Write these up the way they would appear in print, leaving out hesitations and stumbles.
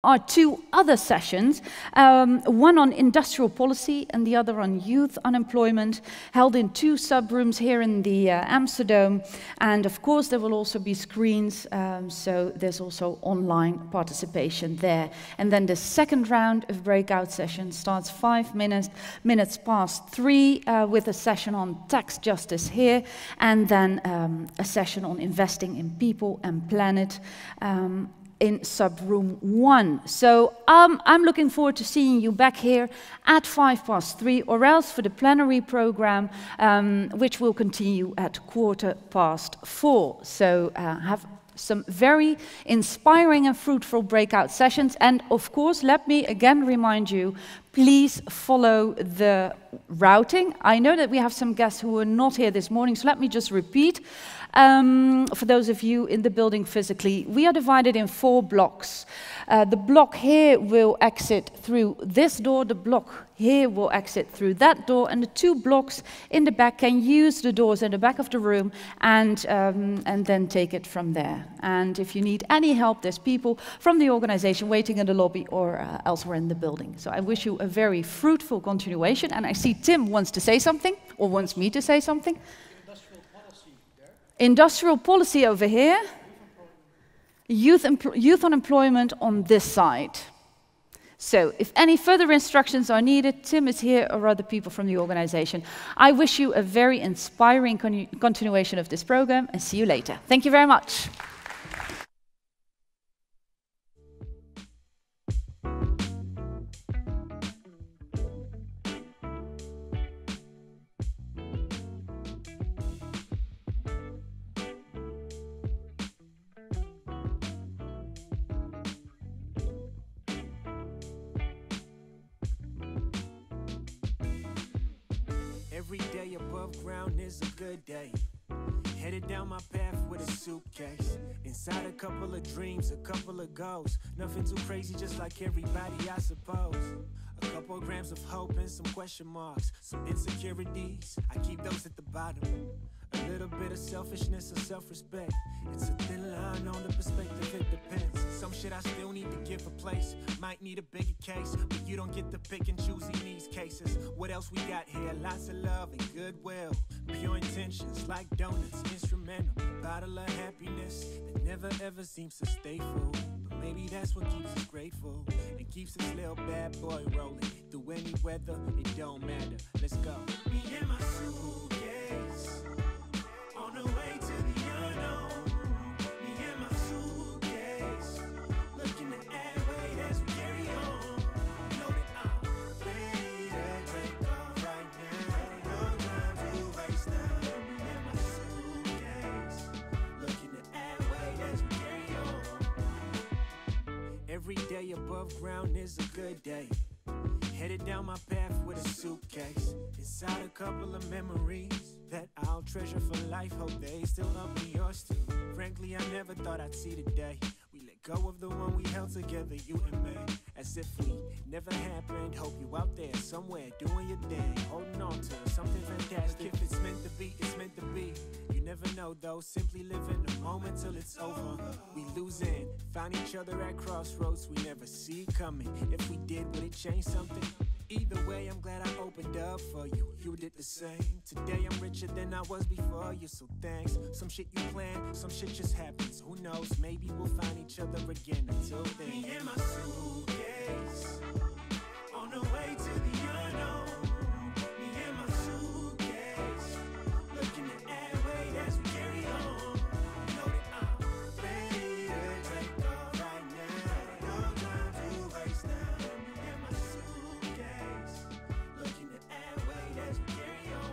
are two other sessions, one on industrial policy and the other on youth unemployment, held in two sub-rooms here in the Amsterdam. And of course there will also be screens, so there's also online participation there. And then the second round of breakout sessions starts 5 minutes past 3 with a session on tax justice here, and then a session on investing in people and planet in sub-room 1. So I'm looking forward to seeing you back here at 3:15, or else for the plenary program, which will continue at 4:15. So have some very inspiring and fruitful breakout sessions. And of course, let me again remind you, please follow the routing. I know that we have some guests who were not here this morning, so let me just repeat. For those of you in the building physically, we are divided in 4 blocks. The block here will exit through this door, the block here will exit through that door, and the 2 blocks in the back can use the doors in the back of the room and then take it from there. And if you need any help, there's people from the organization waiting in the lobby or elsewhere in the building. So I wish you a very fruitful continuation, and I see Tim wants to say something, or wants me to say something. Industrial policy over here, youth unemployment on this side. So if any further instructions are needed, Tim is here or other people from the organization. I wish you a very inspiring continuation of this program, and see you later. Thank you very much. Every day above ground is a good day. Headed down my path with a suitcase. Inside a couple of dreams, a couple of goals. Nothing too crazy, just like everybody, I suppose. A couple of grams of hope and some question marks. Some insecurities, I keep those at the bottom. A little bit of selfishness or self-respect. It's a thin line on the perspective, it depends. Some shit I still need to give a place. Might need a bigger case, but you don't get to pick and choose in these cases. What else we got here? Lots of love and goodwill. Pure intentions like donuts, instrumental. Bottle of happiness that never ever seems to stay full. But maybe that's what keeps us grateful and keeps this little bad boy rolling. Through any weather, it don't matter. Let's go. Me and my suitcase. On the way to the unknown, me and my suitcase, looking to add weight as we carry on. Know that I'm ready to take off right now. No time to waste now. Me and my suitcase, looking to add weight as we carry on. Every day above ground is a good day. Headed down my path with a suitcase. Inside a couple of memories that I'll treasure for life. Hope they still up in yours too. Frankly, I never thought I'd see the day we let go of the one we held together, you and me. As if we never happened. Hope you out there somewhere doing your thing, holding on to something fantastic. If it's meant to be, it's meant to be. You never know though, simply live in the moment till it's over. We losing, find each other at crossroads we never see coming. If we did, would it change something? Either way, I'm glad I opened up for you. You did the same. Today I'm richer than I was before you, so thanks. Some shit you plan, some shit just happens. Who knows, maybe we'll find each other again. Until then, me and my suitcase, on the way to the unknown. Me and my suitcase, looking to add weight as we carry on. Know that I'm ready to take off right now. No time to waste now. Me and my suitcase, looking to add weight as we carry on.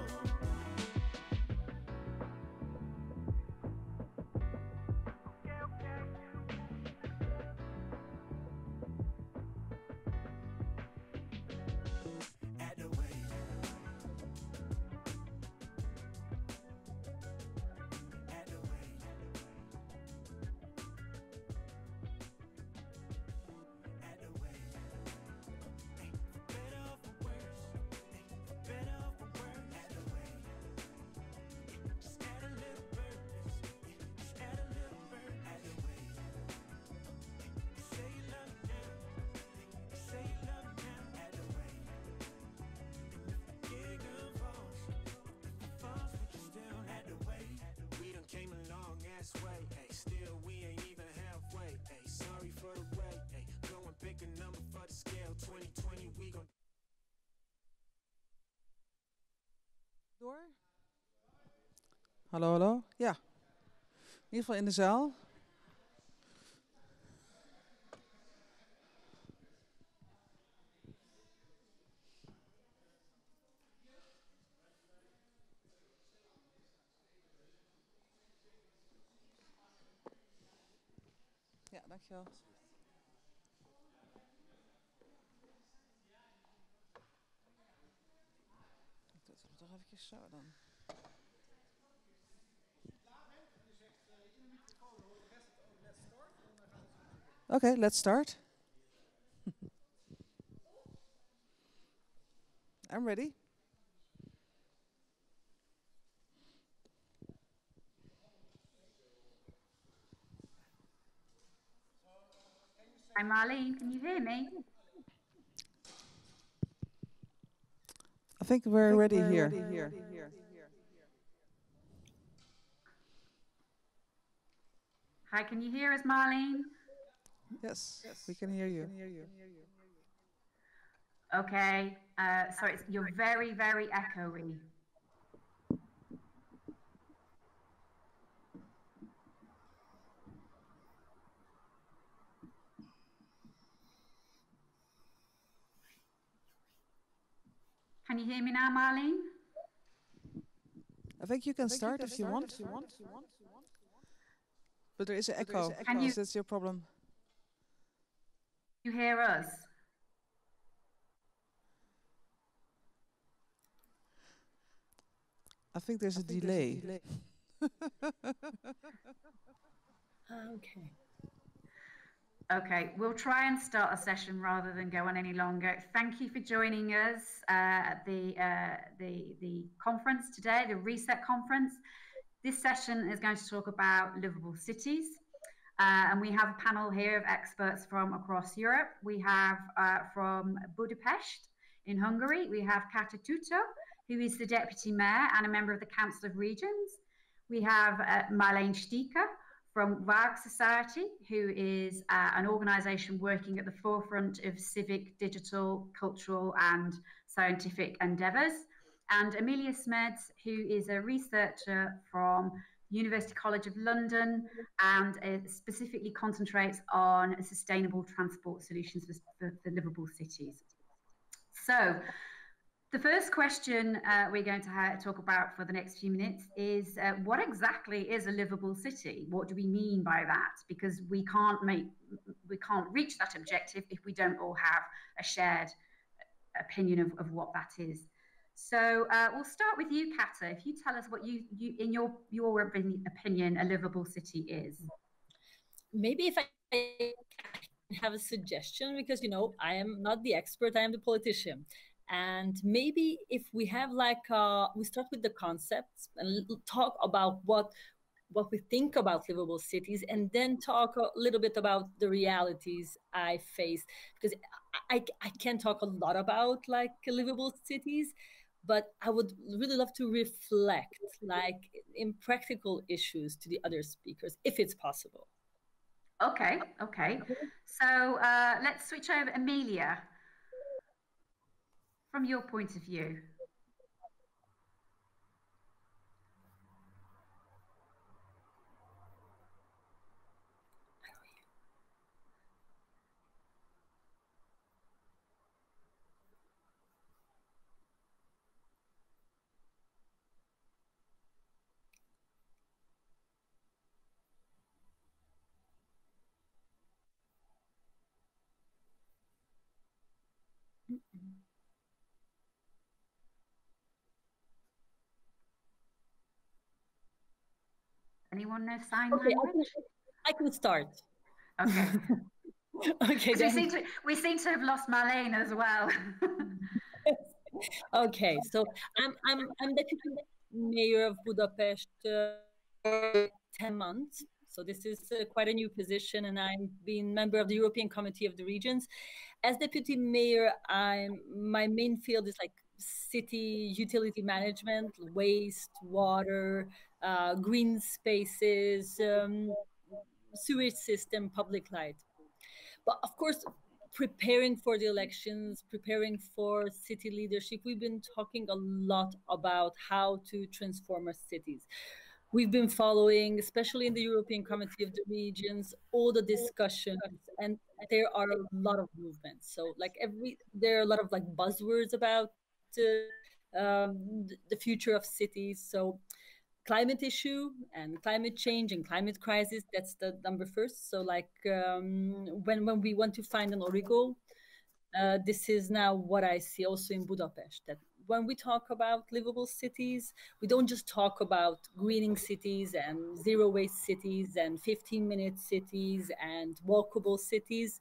Door? Hallo, hallo? Ja. In ieder geval in de zaal. Ja, dankjewel. Ik doe het toch eventjes zo dan. Okay, let's start. I'm ready. Hi Marleen, can you hear me? I think we're ready here. Hi, can you hear us, Marleen? Yes, we can hear you. Okay, sorry, you're very, very echoey. Can you hear me now, Marleen? I think you can start if you want. But there is an echo. So that's your problem. You hear us? I think there's a delay. Okay. Okay, we'll try and start a session rather than go on any longer. Thank you for joining us at the conference today, the Reset Conference. This session is going to talk about livable cities. And we have a panel here of experts from across Europe. We have from Budapest in Hungary, we have Kata Tuto, who is the Deputy Mayor and a member of the Council of Regions. We have Marleen Stieker from WAG Society, who is an organisation working at the forefront of civic, digital, cultural and scientific endeavours. And Amelia Smeds, who is a researcher from University College of London and specifically concentrates on sustainable transport solutions for livable cities. So the first question we're going to talk about for the next few minutes is what exactly is a livable city? What do we mean by that? Because we can't reach that objective if we don't all have a shared opinion of what that is. So we'll start with you, Kata. If you tell us what you in your opinion, a livable city is. Maybe if I have a suggestion, because, you know, I am not the expert, I am the politician. And maybe if we have like, we start with the concepts and talk about what we think about livable cities, and then talk a little bit about the realities I face, because I can talk a lot about like livable cities, but I would really love to reflect like in practical issues to the other speakers, if it's possible. Okay. So let's switch over. Amelia, from your point of view. Anyone know sign language? I can start. Okay. Okay. We seem to have lost Marleen as well. Okay, so I'm deputy mayor of Budapest for 10 months. So this is quite a new position, and I'm being member of the European Committee of the Regions. As deputy mayor, my main field is like city utility management, waste, water, green spaces, sewage system, public light. But of course, preparing for the elections, preparing for city leadership, we've been talking a lot about how to transform our cities. We've been following, especially in the European Committee of the Regions, all the discussions, and there are a lot of movements. So there are a lot of buzzwords about the future of cities. So climate issue and climate change and climate crisis, that's the number first. So when we want to find an origo, this is now what I see also in Budapest, that when we talk about livable cities, we don't just talk about greening cities and zero waste cities and 15-minute cities and walkable cities,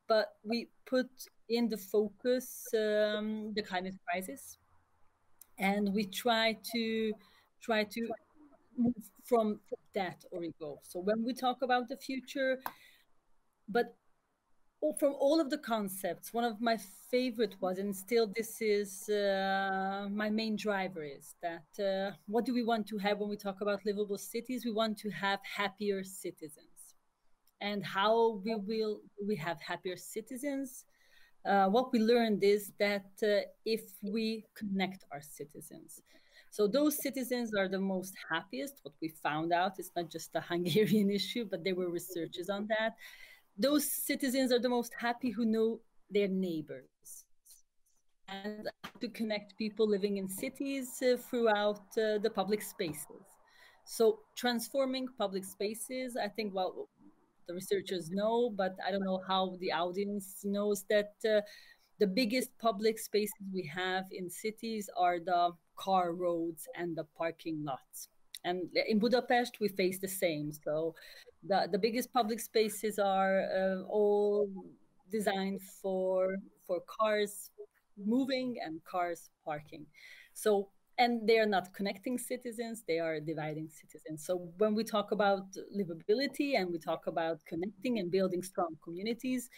but we put in the focus the climate crisis, and we try to move from that origo. So when we talk about the future, but from all of the concepts, one of my favorite was, and still this is my main driver, is that what do we want to have when we talk about livable cities? We want to have happier citizens. And how we have happier citizens? What we learned is that if we connect our citizens, so those citizens are the most happiest. What we found out, it's not just a Hungarian issue, but there were researches on that. Those citizens are the most happy who know their neighbors and how to connect people living in cities throughout the public spaces. So transforming public spaces, I think, well, the researchers know, but I don't know how the audience knows that the biggest public spaces we have in cities are the car roads and the parking lots. And in Budapest, we face the same. So the biggest public spaces are all designed for cars moving and cars parking. So, and they are not connecting citizens, they are dividing citizens. So when we talk about livability and we talk about connecting and building strong communities,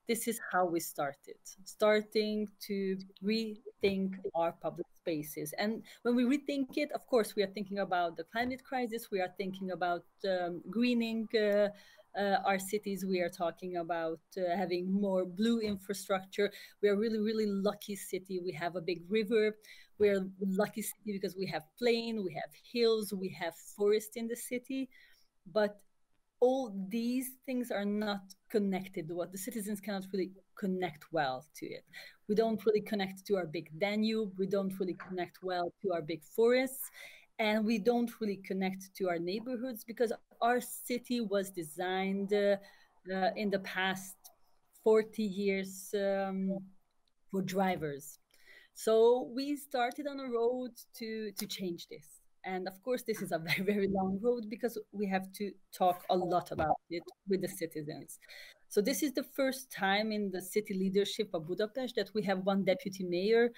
this is how we started, starting to rethink our public spaces. And when we rethink it, of course, we are thinking about the climate crisis, we are thinking about greening our cities, we are talking about having more blue infrastructure. We are really, really lucky city. We have a big river. We are lucky city because we have plain, we have hills, we have forest in the city. But all these things are not connected. What the citizens cannot really connect well to it. We don't really connect to our big Danube. We don't really connect well to our big forests. And we don't really connect to our neighborhoods because our city was designed in the past 40 years for drivers. So we started on a road to change this. And of course, this is a very, very long road because we have to talk a lot about it with the citizens. So this is the first time in the city leadership of Budapest that we have one deputy mayor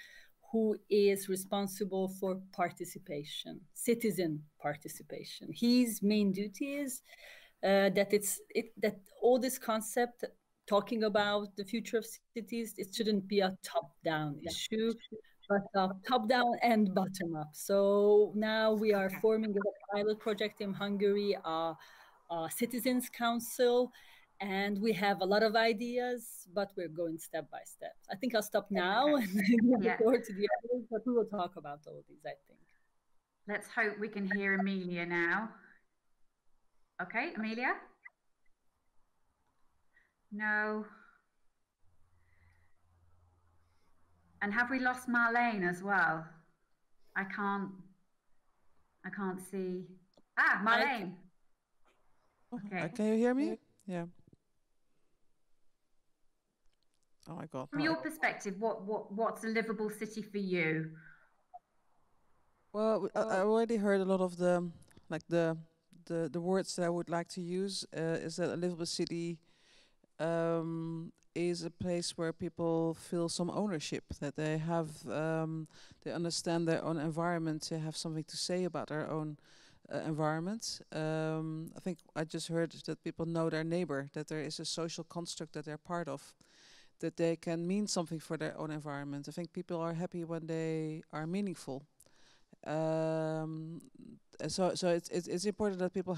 who is responsible for participation, citizen participation. His main duty is that all this concept, talking about the future of cities, it shouldn't be a top-down issue, but top-down and bottom-up. So now we are forming a pilot project in Hungary, a citizens council, and we have a lot of ideas, but we're going step by step. I think I'll stop now and give the floor to the others, but we will talk about all these, I think. Let's hope we can hear Amelia now. Okay, Amelia? No. And have we lost Marlene as well? I can't see. Ah, Marlene. Okay. Can you hear me? Yeah. Oh my God. From your perspective, what's a livable city for you? Well, I already heard a lot of the words that I would like to use. Is that a livable city is a place where people feel some ownership, that they have, they understand their own environment, they have something to say about their own environment. I think I just heard that people know their neighbor, that there is a social construct that they're part of, that they can mean something for their own environment. I think people are happy when they are meaningful. So it's important that people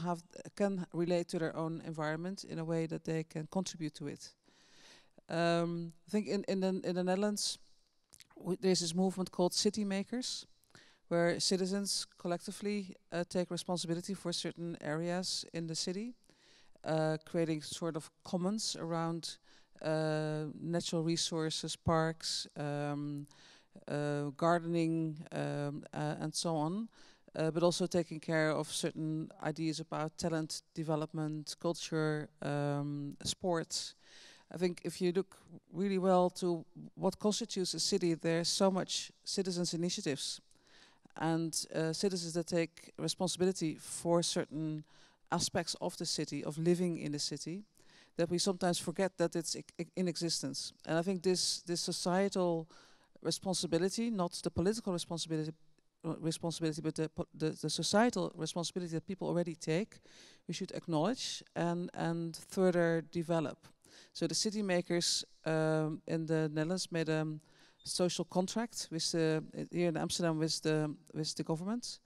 can relate to their own environment in a way that they can contribute to it. I think in the Netherlands, there's this movement called city makers, where citizens collectively take responsibility for certain areas in the city, creating sort of commons around natural resources, parks, gardening, and so on. But also taking care of certain ideas about talent development, culture, sports. I think if you look really well to what constitutes a city, there's so much citizens' initiatives and citizens that take responsibility for certain aspects of the city, of living in the city, that we sometimes forget that it's in existence. And I think this societal responsibility, not the political responsibility, but the societal responsibility that people already take, we should acknowledge and further develop. So the city makers in the Netherlands made a social contract with here in Amsterdam with the government,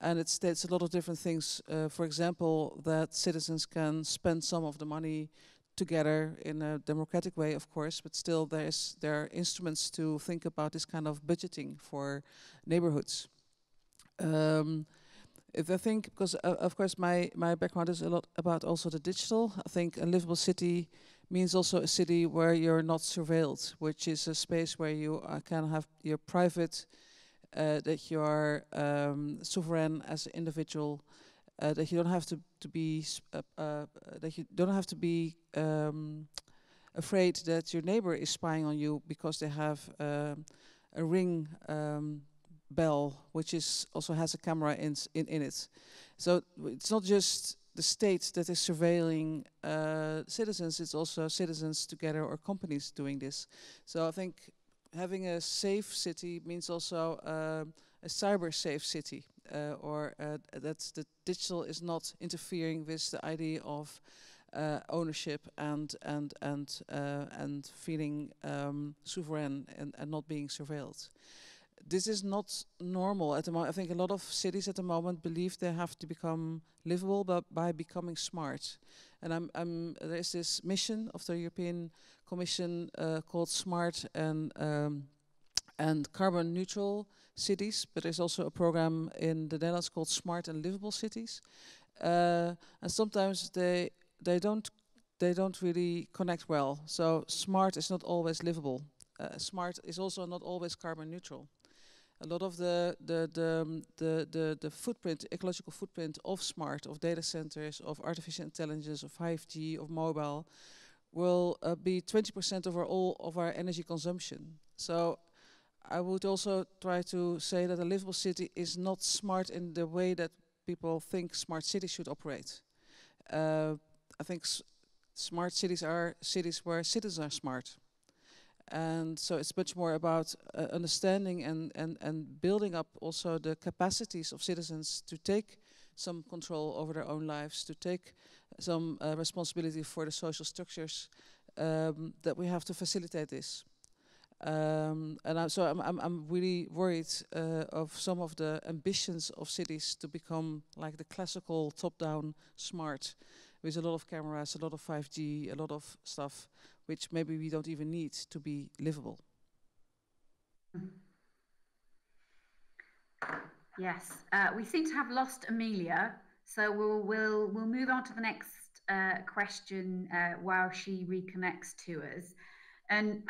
and it states a lot of different things. For example, that citizens can spend some of the money together in a democratic way, of course, but still there are instruments to think about this kind of budgeting for neighborhoods. If I think, because of course my background is a lot about also the digital, I think a livable city means also a city where you're not surveilled, which is a space where you can have your private, that you are sovereign as an individual, that you don't have to be afraid that your neighbor is spying on you because they have a ring bell, which also has a camera in it. So it's not just the state that is surveilling citizens, it's also citizens together or companies doing this. So I think having a safe city means also a cyber safe city, or that the digital is not interfering with the idea of ownership and feeling sovereign and not being surveilled. This is not normal at the moment. I think a lot of cities at the moment believe they have to become livable by becoming smart. And there is this mission of the European Commission called Smart and Carbon Neutral Cities, but there's also a program in the Netherlands called Smart and Livable Cities. And sometimes they don't really connect well. So smart is not always livable. Smart is also not always carbon neutral. A lot of the footprint, ecological footprint of smart, of data centers, of artificial intelligence, of 5G, of mobile, will be 20% of all of our energy consumption. So I would also try to say that a livable city is not smart in the way that people think smart cities should operate. I think smart cities are cities where citizens are smart. And so it's much more about understanding and building up also the capacities of citizens to take some control over their own lives, to take some responsibility for the social structures, that we have to facilitate this. And I'm really worried of some of the ambitions of cities to become like the classical top-down smart, with a lot of cameras, a lot of 5G, a lot of stuff, which maybe we don't even need to be livable. Yes, we seem to have lost Amelia, so we'll move on to the next question while she reconnects to us. And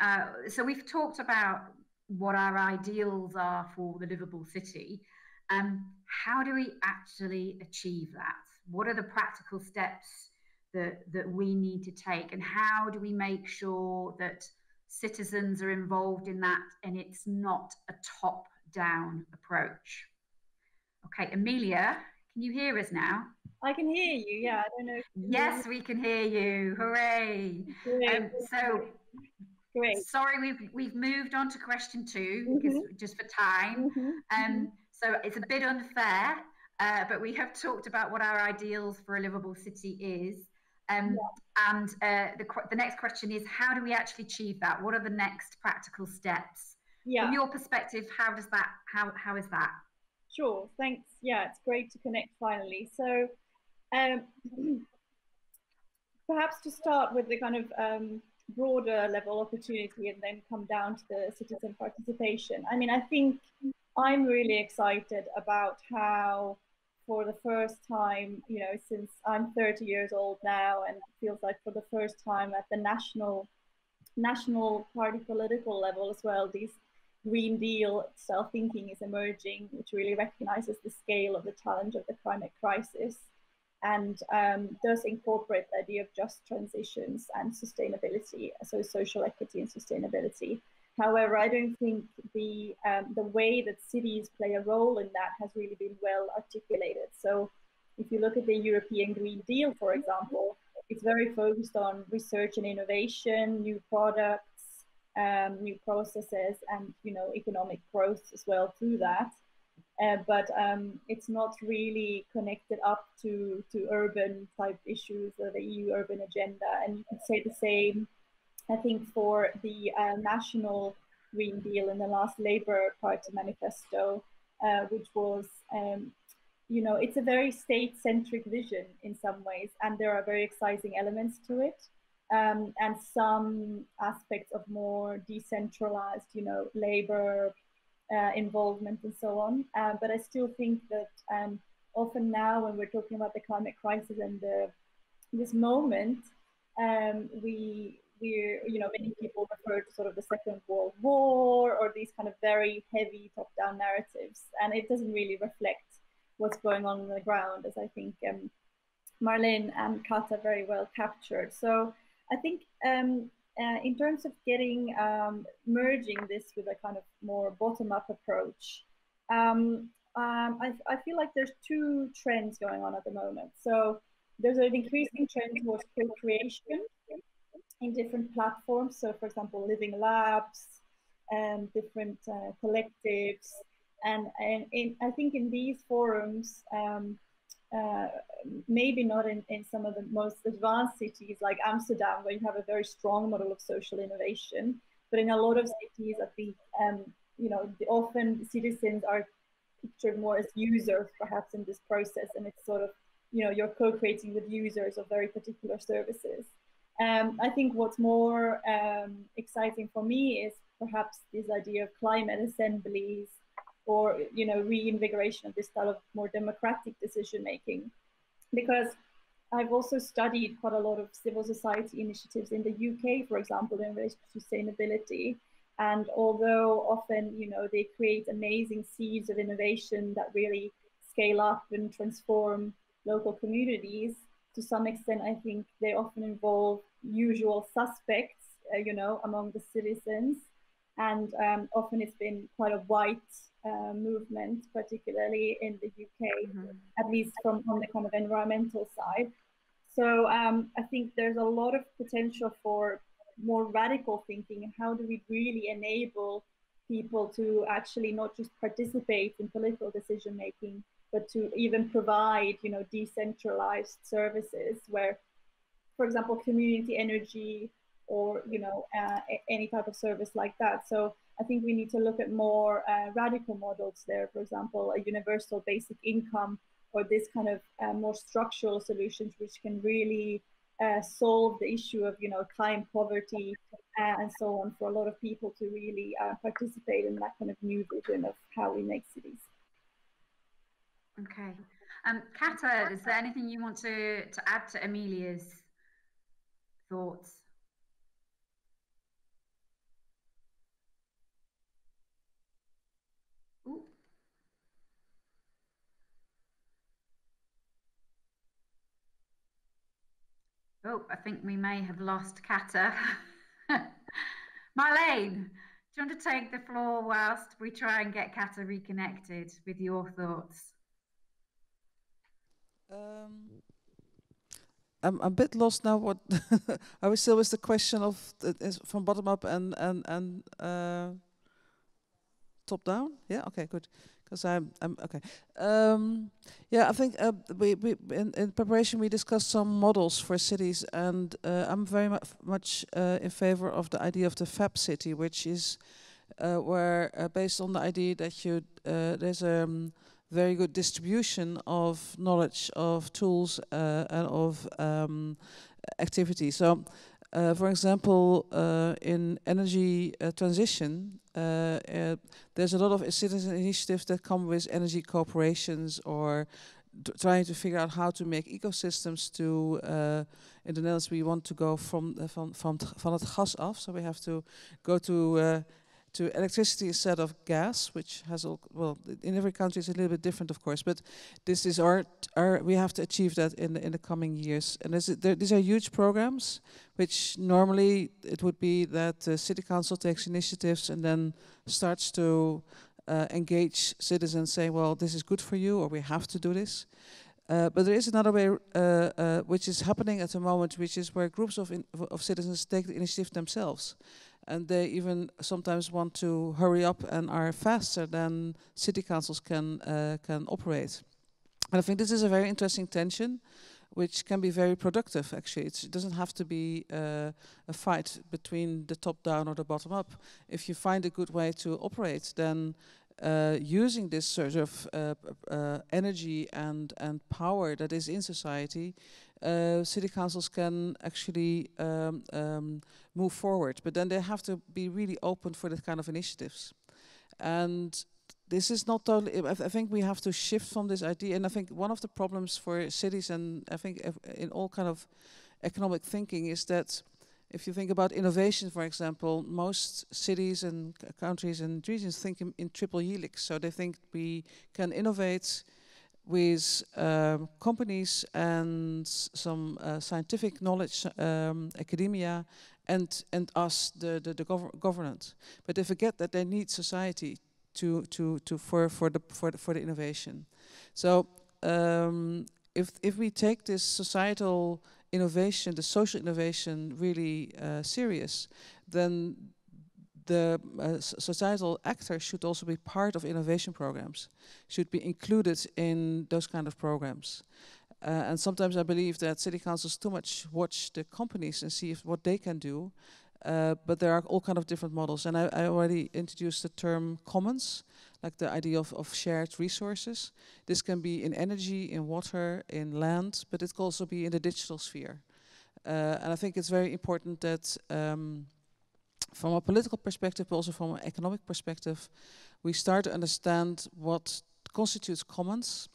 so we've talked about what our ideals are for the livable city. How do we actually achieve that? What are the practical steps that we need to take, and how do we make sure that citizens are involved in that and it's not a top-down approach? Okay, Amelia, can you hear us now? I can hear you, yeah. I don't know. Yes, we can hear you. Hooray. So great. Sorry, we've moved on to question 2 because just for time. So it's a bit unfair, but we have talked about what our ideals for a livable city is. And the next question is, how do we actually achieve that? What are the next practical steps? From your perspective, how is that? Sure, thanks. Yeah, it's great to connect finally. So perhaps to start with the kind of broader level opportunity and then come down to the citizen participation. I mean, I think I'm really excited about how, for the first time, you know, since I'm 30 years old now, and it feels like for the first time at the national party political level as well, these Green Deal style thinking is emerging, which really recognizes the scale of the challenge of the climate crisis and does incorporate the idea of just transitions and sustainability, so social equity and sustainability. However, I don't think the way that cities play a role in that has really been well articulated. So if you look at the European Green Deal, for example, it's very focused on research and innovation, new products, new processes, and economic growth as well through that. But it's not really connected up to urban type issues or the EU urban agenda. And you could say the same, I think, for the National Green Deal in the last Labour Party manifesto, which was, it's a very state-centric vision in some ways, and there are very exciting elements to it. And some aspects of more decentralized, labor involvement and so on. But I still think that often now when we're talking about the climate crisis and this moment, many people refer to sort of the Second World War or these kind of very heavy top-down narratives, and it doesn't really reflect what's going on the ground, as I think Marlene and Kata very well captured. So I think in terms of getting merging this with a kind of more bottom-up approach, I feel like there's two trends going on at the moment. So there's an increasing trend towards co-creation in different platforms. So, for example, living labs, different collectives, and I think in these forums, maybe not in some of the most advanced cities like Amsterdam, where you have a very strong model of social innovation, but in a lot of cities, I think often citizens are pictured more as users, perhaps, in this process, and it's sort of you're co-creating with users of very particular services. I think what's more exciting for me is perhaps this idea of climate assemblies, or reinvigoration of this style of more democratic decision making, because I've also studied quite a lot of civil society initiatives in the UK, for example, in relation to sustainability. And although often they create amazing seeds of innovation that really scale up and transform local communities, to some extent I think they often involve usual suspects among the citizens, and often it's been quite a white movement, particularly in the UK, at least on the kind of environmental side. So I think there's a lot of potential for more radical thinking, and how do we really enable people to actually not just participate in political decision making, but to even provide decentralized services where, for example, community energy or any type of service like that. So I think we need to look at more radical models there, for example, a universal basic income, or this kind of more structural solutions which can really solve the issue of climate poverty and so on, for a lot of people to really participate in that kind of new vision of how we make cities. Okay. Kata, is there anything you want to add to Amelia's thoughts? Ooh. Oh, I think we may have lost Kata. Marlene, do you want to take the floor whilst we try and get Kata reconnected with your thoughts? I'm a bit lost now. What I was still with the question of from bottom up and top down. Yeah. Okay. Good. Because I'm okay. Yeah. I think we in preparation we discussed some models for cities, and I'm very much in favor of the idea of the Fab city, which is where based on the idea that there's a very good distribution of knowledge, of tools, and of activity. So For example, in energy transition, there's a lot of citizen initiatives that come with energy corporations or trying to figure out how to make ecosystems to, in the Netherlands we want to go from het gas af, so we have to go to electricity instead of gas, which has all, well, in every country it's a little bit different, of course, but this is our we have to achieve that in the coming years. And these are huge programs, which normally it would be that the city council takes initiatives and then starts to engage citizens, saying, well, this is good for you, or we have to do this. But there is another way which is happening at the moment, which is where groups of citizens take the initiative themselves. And they even sometimes want to hurry up and are faster than city councils can operate. And I think this is a very interesting tension, which can be very productive, actually. It doesn't have to be a fight between the top down or the bottom up. If you find a good way to operate, then using this sort of energy and power that is in society, city councils can actually move forward. But then they have to be really open for that kind of initiatives. And this is not totally, I think we have to shift from this idea. And I think one of the problems for cities, and I think in all kind of economic thinking, is that if you think about innovation, for example, most cities and countries and regions think in triple helix. So they think we can innovate with companies and some scientific knowledge, academia, and us, the government. But they forget that they need society for the innovation. So if we take this societal innovation, the social innovation, really serious, then the societal actors should also be part of innovation programs, should be included in those kind of programs. And sometimes I believe that city councils too much watch the companies and see what they can do, but there are all kind of different models. And I already introduced the term commons, like the idea of shared resources. This can be in energy, in water, in land, but it can also be in the digital sphere. And I think it's very important that from a political perspective, but also from an economic perspective, we start to understand what constitutes commons,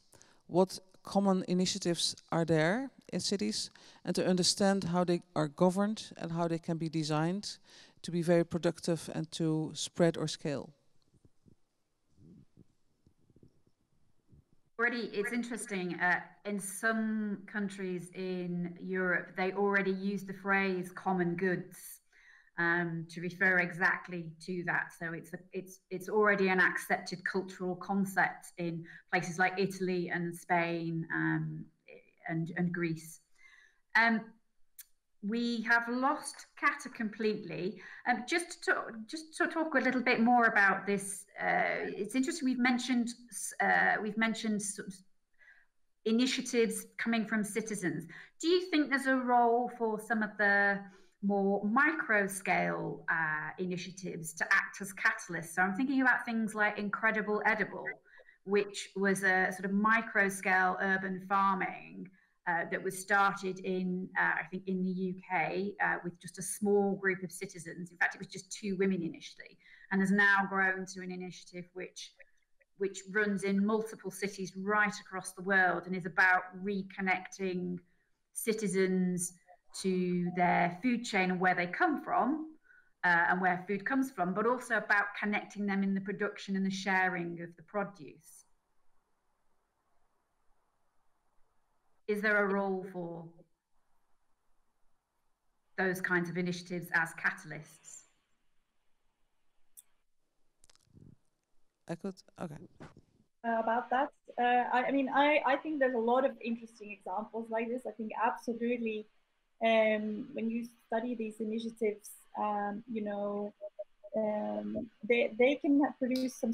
what common initiatives are there in cities, and to understand how they are governed and how they can be designed to be very productive and to spread or scale. Already, it's interesting, in some countries in Europe, they already use the phrase common goods to refer exactly to that. So it's already an accepted cultural concept in places like Italy and Spain and Greece. We have lost Kata completely. Just to talk a little bit more about this, it's interesting. We've mentioned sort of initiatives coming from citizens. Do you think there's a role for some of the more micro scale initiatives to act as catalysts? So I'm thinking about things like Incredible Edible, which was a sort of micro scale urban farming that was started in, I think, in the UK with just a small group of citizens. In fact, it was just 2 women initially, and has now grown to an initiative which runs in multiple cities right across the world and is about reconnecting citizens to their food chain and where they come from and where food comes from, but also about connecting them in the production and the sharing of the produce. Is there a role for those kinds of initiatives as catalysts? Okay. About that, I think there's a lot of interesting examples like this. I think absolutely, when you study these initiatives, they can produce some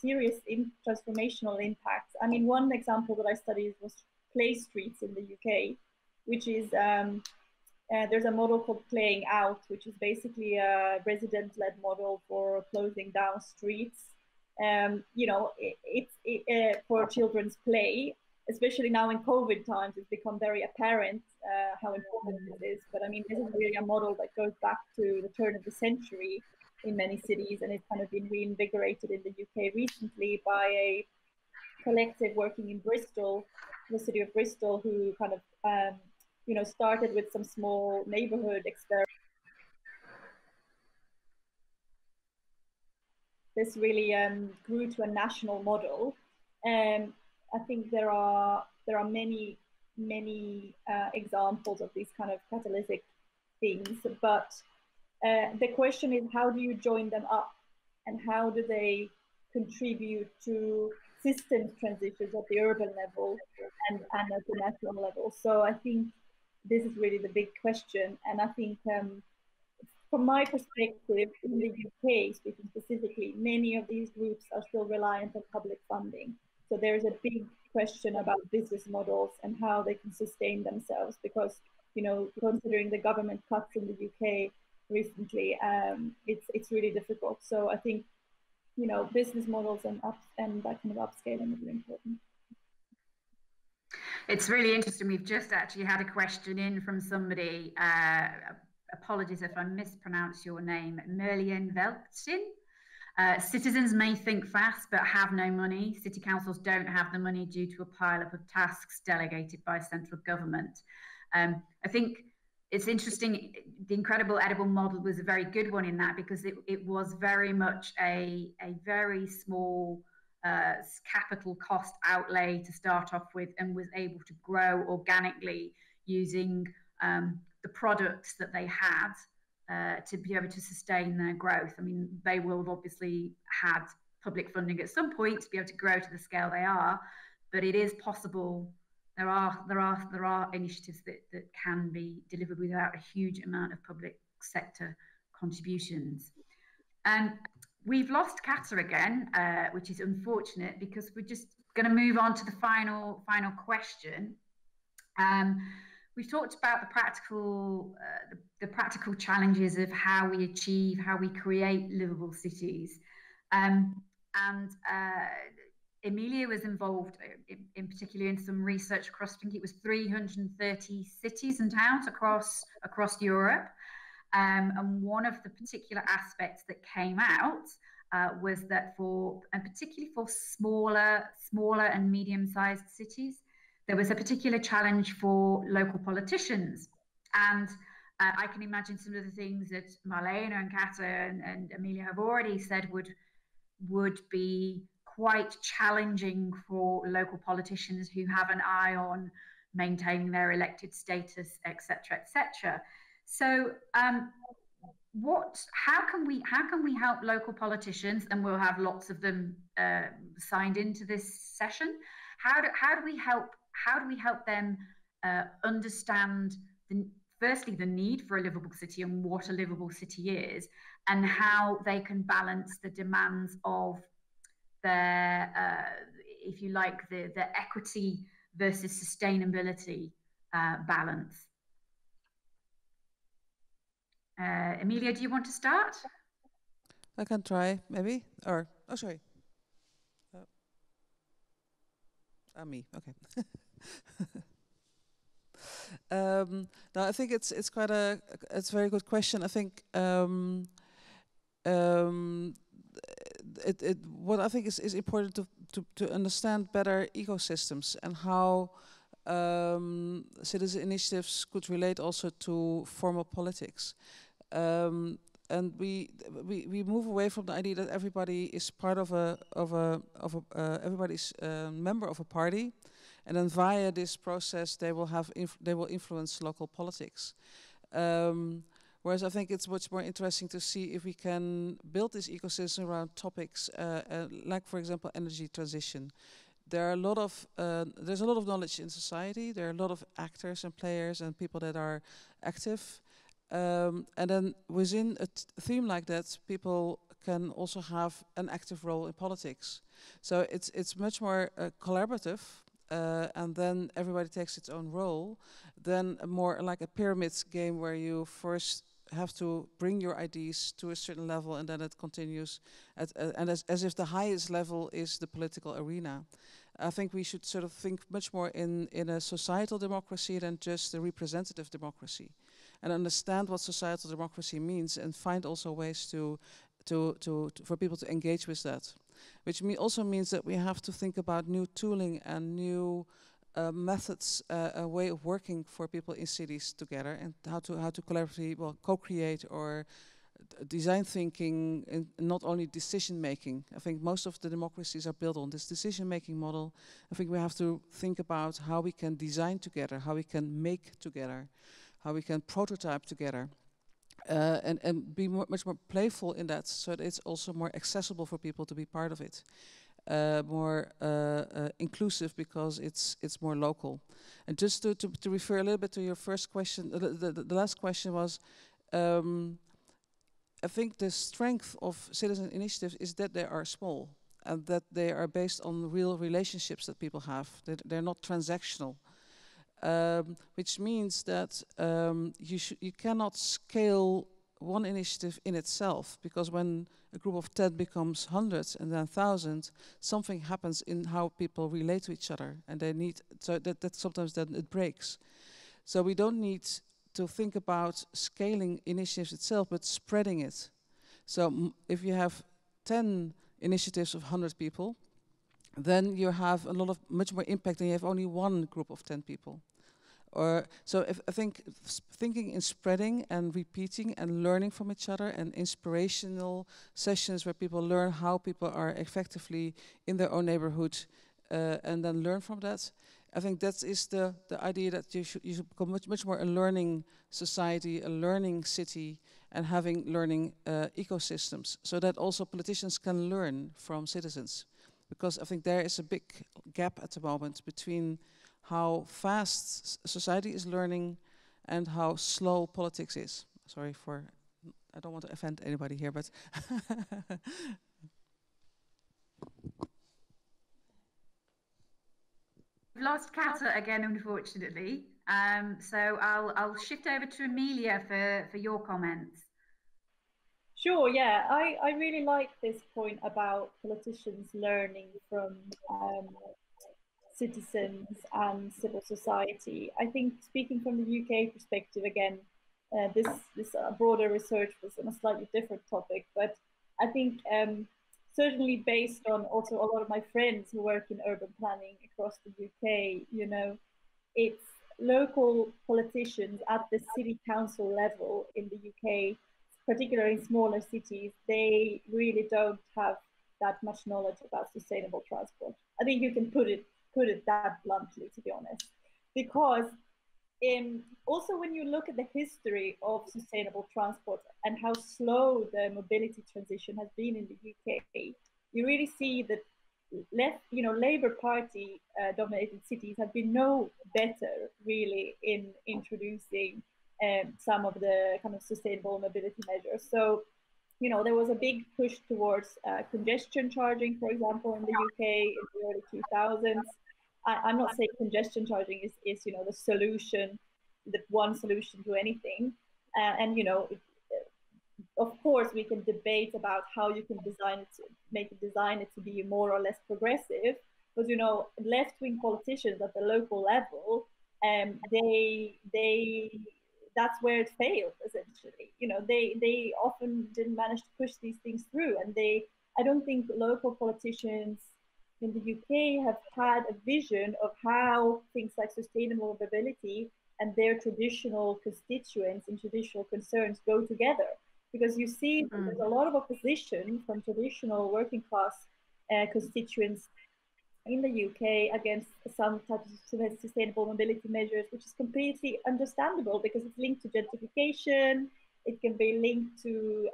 serious transformational impacts. I mean, one example that I studied was Play Streets in the UK, which is there's a model called Playing Out, which is basically a resident-led model for closing down streets. It's for children's play, especially now in COVID times, it's become very apparent how important this is. But I mean, this is really a model that goes back to the turn of the century in many cities, and it's kind of been reinvigorated in the UK recently by a collective working in Bristol, the city of Bristol, who kind of started with some small neighborhood experiments. This really grew to a national model, and I think there are many examples of these kind of catalytic things. But the question is, how do you join them up, and how do they contribute to systems transitions at the urban level and at the national level? So I think this is really the big question, and I think from my perspective, in the UK, speaking specifically, many of these groups are still reliant on public funding. So there's a big question about business models and how they can sustain themselves, because, considering the government cuts in the UK recently, it's really difficult. So I think, business models and that kind of upscaling is really important. It's really interesting. We've just actually had a question in from somebody. Apologies if I mispronounce your name, Merlien Veltin. Citizens may think fast but have no money. City councils don't have the money due to a pile-up of tasks delegated by central government. I think it's interesting. The Incredible Edible model was a very good one in that, because it was very much a very small capital cost outlay to start off with, and was able to grow organically using the products that they had to be able to sustain their growth. I mean, they will have obviously had public funding at some point to be able to grow to the scale they are, but it is possible. There are initiatives that can be delivered without a huge amount of public sector contributions. And we've lost Kata again, which is unfortunate, because we're just going to move on to the final question. We've talked about the practical challenges of how we create livable cities, and Emilia was involved in particular in some research across, I think it was 330 cities and towns across Europe, and one of the particular aspects that came out was that and particularly for smaller and medium-sized cities, there was a particular challenge for local politicians. And I can imagine some of the things that Marlene and Kata and Emilia have already said would be quite challenging for local politicians who have an eye on maintaining their elected status, etc., etc. So how can we help local politicians, and we'll have lots of them signed into this session? How do we help them understand firstly the need for a livable city and what a livable city is, and how they can balance the demands of their if you like the equity versus sustainability balance? Emilia, do you want to start? I can try, maybe. Or, oh, sorry. Me, okay. No, I think it's quite a very good question. I think what I think is important to understand better ecosystems and how citizen initiatives could relate also to formal politics. And we move away from the idea that everybody is part of everybody's member of a party, and then via this process they will influence local politics. Whereas I think it's much more interesting to see if we can build this ecosystem around topics like, for example, energy transition. There's a lot of knowledge in society. There are a lot of actors and players and people that are active. And then within a theme like that, people can also have an active role in politics. So it's much more collaborative, and then everybody takes its own role, than more like a pyramid game where you first have to bring your ideas to a certain level, and then it continues, and as if the highest level is the political arena. I think we should sort of think much more in a societal democracy than just a representative democracy, and understand what societal democracy means, and find also ways for people to engage with that, which also means that we have to think about new tooling and new methods, a way of working for people in cities together, and how to collaboratively, well, co-create or design thinking, and not only decision making. I think most of the democracies are built on this decision making model. I think we have to think about how we can design together, how we can make together, how we can prototype together, and be much more playful in that, so that it's also more accessible for people to be part of it. More inclusive, because it's more local. And just to refer a little bit to your first question, the last question was, I think the strength of citizen initiatives is that they are small, and that they are based on real relationships that people have. They're not transactional, which means that you cannot scale one initiative in itself, because when a group of 10 becomes hundreds and then thousands, something happens in how people relate to each other, and they need, so that sometimes then it breaks. So we don't need to think about scaling initiatives itself, but spreading it. So if you have 10 initiatives of 100 people, then you have much more impact than you have only one group of 10 people. Or so I think thinking in spreading and repeating and learning from each other, and inspirational sessions where people learn how people are effectively in their own neighborhood, and then learn from that. I think that is the idea, that you should become much more a learning society, a learning city, and having learning ecosystems, so that also politicians can learn from citizens. Because I think there is a big gap at the moment between how fast society is learning and how slow politics is. Sorry for, I don't want to offend anybody here, but we've lost Kata again, unfortunately. So I'll shift over to Amelia for your comments. Sure, yeah, I really like this point about politicians learning from citizens and civil society. I think, speaking from the UK perspective again, this broader research was on a slightly different topic, but I think certainly based on also a lot of my friends who work in urban planning across the UK, you know, it's local politicians at the city council level in the UK, particularly in smaller cities, they really don't have that much knowledge about sustainable transport. I think you can put it that bluntly, to be honest, because also when you look at the history of sustainable transport and how slow the mobility transition has been in the UK, you really see that Labour Party dominated cities have been no better really in introducing some of the kind of sustainable mobility measures. So, you know, there was a big push towards congestion charging, for example, in the UK in the early 2000s. I'm not saying congestion charging is you know, the solution, the one solution to anything. And, you know, of course, we can debate about how you can design it to be more or less progressive. But, you know, left-wing politicians at the local level, that's where it failed, essentially. You know, they often didn't manage to push these things through. And I don't think local politicians in the UK have had a vision of how things like sustainable mobility and their traditional constituents and traditional concerns go together. Because you see there's a lot of opposition from traditional working class constituents in the UK against some types of sustainable mobility measures, which is completely understandable because it's linked to gentrification, it can be linked to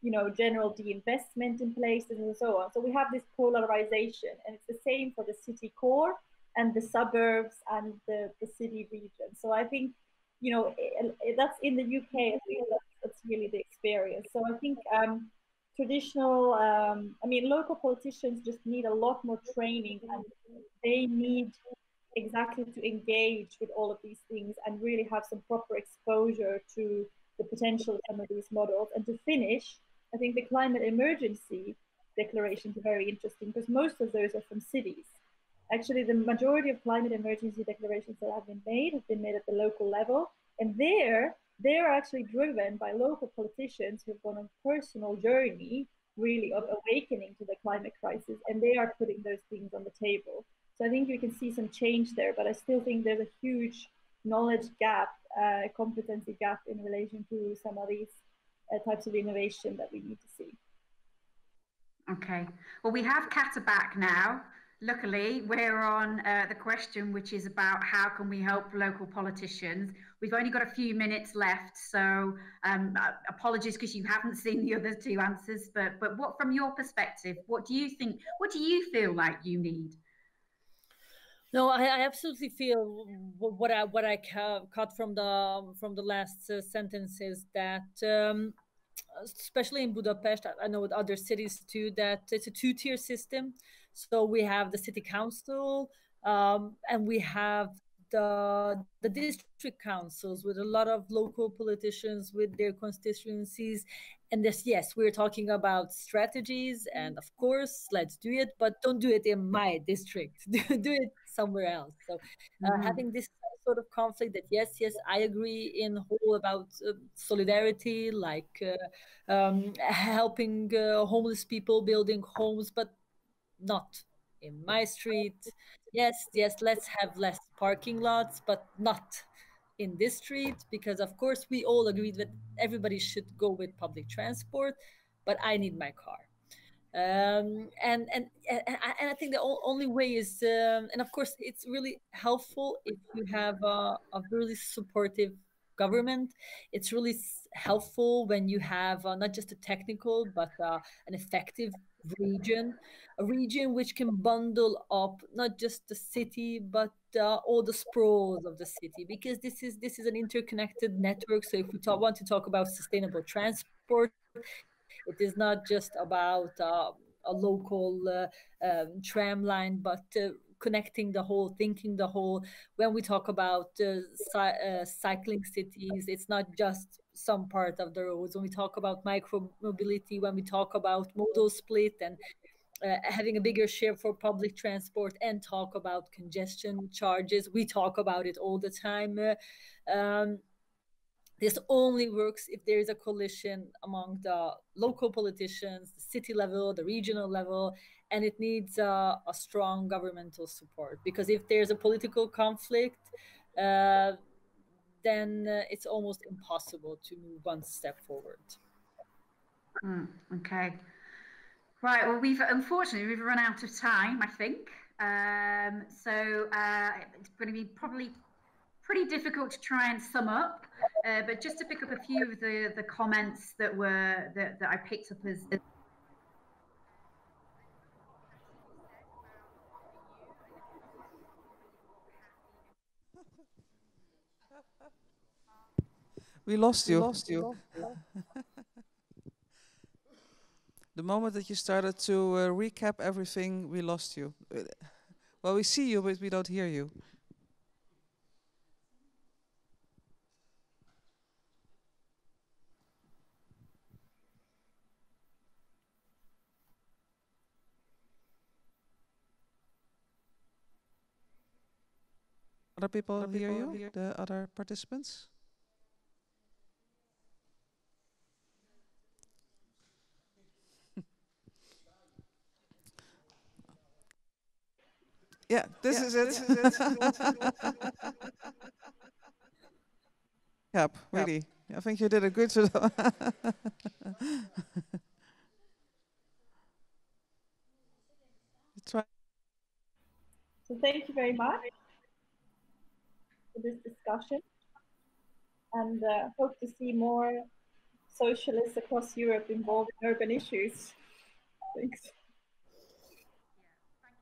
you know, general de-investment in places and so on. So we have this polarization, and it's the same for the city core and the suburbs and the city region. So I think, you know, that's in the UK, that's really the experience. So I think traditional, I mean, local politicians just need a lot more training, and they need exactly to engage with all of these things and really have some proper exposure to the potential of some of these models. And to finish, I think the climate emergency declarations are very interesting because most of those are from cities. Actually, the majority of climate emergency declarations that have been made at the local level. And they are actually driven by local politicians who've gone on a personal journey, really, of awakening to the climate crisis. And they are putting those things on the table. So I think you can see some change there, but I still think there's a huge knowledge gap, competency gap in relation to some of these types of innovation that we need to see. Okay, well, we have Kata back now. Luckily, we're on the question, which is about how can we help local politicians. We've only got a few minutes left, so apologies because you haven't seen the other two answers. But what, from your perspective, what do you think? What do you feel like you need? No, I absolutely feel what I caught from the last sentences that. Especially in Budapest, I know with other cities too, that it's a two-tier system. So we have the city council, and we have the district councils with a lot of local politicians with their constituencies. And this, yes, we're talking about strategies, and of course, let's do it, but don't do it in my district. Do it somewhere else. So having this sort of conflict that yes, I agree in whole about solidarity, like helping homeless people, building homes, but not in my street. Yes, let's have less parking lots, but not in this street, because of course we all agreed that everybody should go with public transport, but I need my car. And I think the only way is, and of course, it's really helpful if you have a really supportive government. It's really helpful when you have not just a technical, but an effective region, a region which can bundle up not just the city, but all the sprawls of the city, because this is an interconnected network. So if we want to talk about sustainable transport, it is not just about a local tram line, but connecting the whole, thinking the whole. When we talk about cycling cities, it's not just some part of the roads. When we talk about micro mobility, when we talk about modal split and having a bigger share for public transport, and talk about congestion charges, we talk about it all the time. This only works if there is a coalition among the local politicians, the city level, the regional level, and it needs a strong governmental support. Because if there's a political conflict, then it's almost impossible to move one step forward. Okay. Right, well, unfortunately, we've run out of time, I think. So it's going to be probably pretty difficult to try and sum up, but just to pick up a few of the comments that I picked up as We lost you. The moment that you started to recap everything, we lost you. Well, we see you, but we don't hear you. Other people hear you? The other participants? Yeah, this is it. Yep, really. I think you did a good job. Try. So thank you very much for this discussion, and hope to see more socialists across Europe involved in urban issues. Thanks. Thank you so much.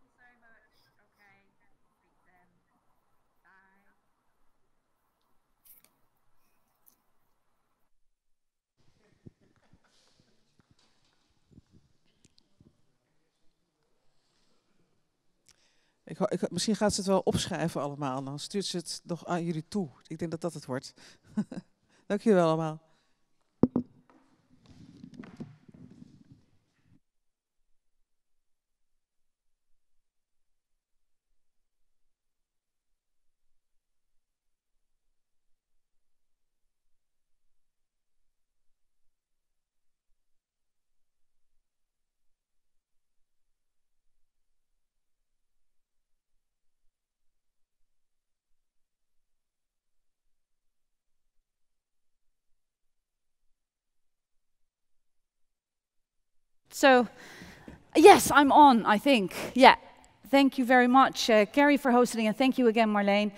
Okay, speak then. Bye. Misschien gaat ze het wel opschrijven allemaal. Dan stuurt ze het nog aan jullie toe. Ik denk dat dat het wordt. Dank jullie wel allemaal. So, yes, I'm on, I think. Yeah. Thank you very much, Carrie, for hosting, and thank you again, Marleen.